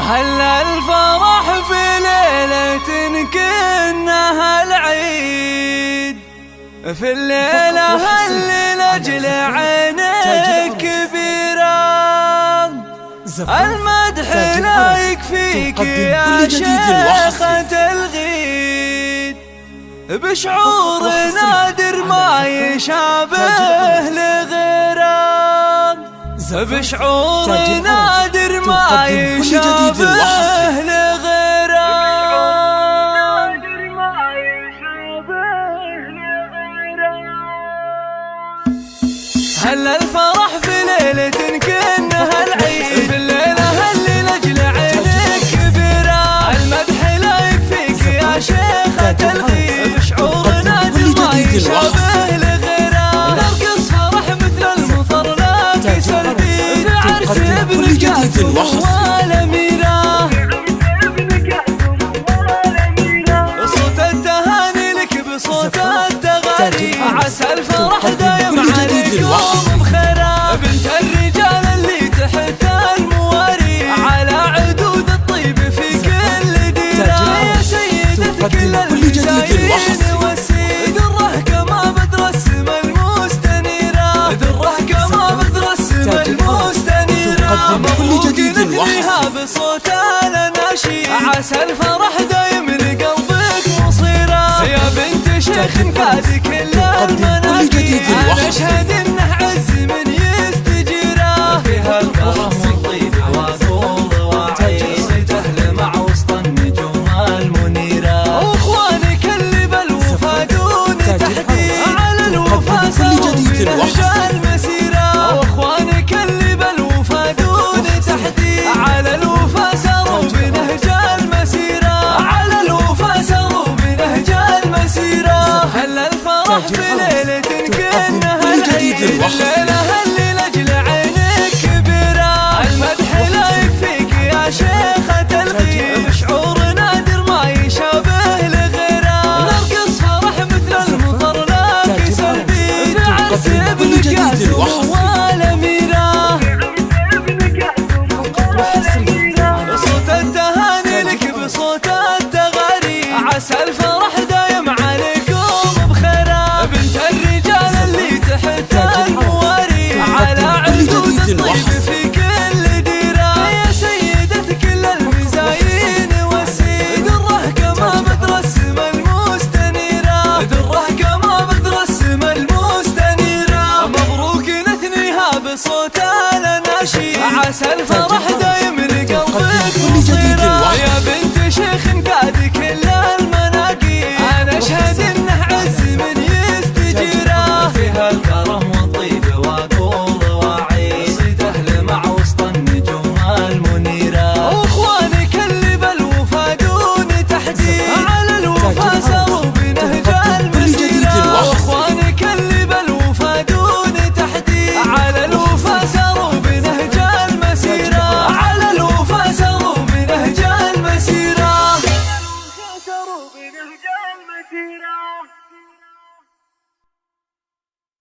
هلا الفرح في ليلة كأنها العيد، في الليلة اللي لأجل عينيك كبيرة. المدح لا يكفيك يا شيخة الغيد، بشعور نادر ما يشابه لغيره، بشعور نادر ما يشابه لغيره. هلا الفرح في ليلة كأنها العيد، في الليلة اللي لأجل عينيك كبيرة. المدح لا يكفيك يا شيخة الغيد، بشعور نادر ما يشابه لغيره. نرقص فرح مثل المطر لا سلبي، في عرس ابن جاسم والأميرة. صوت التهاني لك بصوت التغاني، عسى الفرح دايم عليكم بخيرة. بنت الرجال اللي تحت المواري، على عدود الطيب في كل ديرة. يا سيدة كل المزايين والسيد، دره كما بدر السما المستنيرة، دره كما بدر السما المستنيرة. مبروك نثنيها بصوت الأناشيد، عسى الفرح دايم لقلبك مصيرة. يا بنت شيخ كاد كل المناكب، أنا أشهد إنه عز من يستجيره. فيها الكرم والطيب وطول وعين، تهلمع وسط النجوم المنيرة. وإخوانك اللي بالوفا دون تحديد، على الوفا ساروا بنهج المسيرة. وإخوانك اللي بالوفا دون تحديد، على الوفا ساروا بنهج المسيرة، على الوفا ساروا بنهج المسيرة. هلا الفرح في ليلة كأنها العيد، الليلة اللي لأجل عينيك كبيرة. المدح لا يكفيك يا شيخة الغيد، بشعور نادر ما يشابه لغيره. نرقص فرح مثل المطر لا سلبي، في عرس ابن جاسم والأميرة. صوت التهاني لك بصوت التغاري، عسى الفرح دايم عليكم بخيرة. بنت الرجال اللي تحت المواري، على عدود الطيب في كل ديرة. يا سيدة كل المزايين والسيد، دره كما بدر السما المستنيرة، دره كما بدر السما المستنيرة. مبروك نثنيها بصوت الأناشيد، عسى الفرح دايم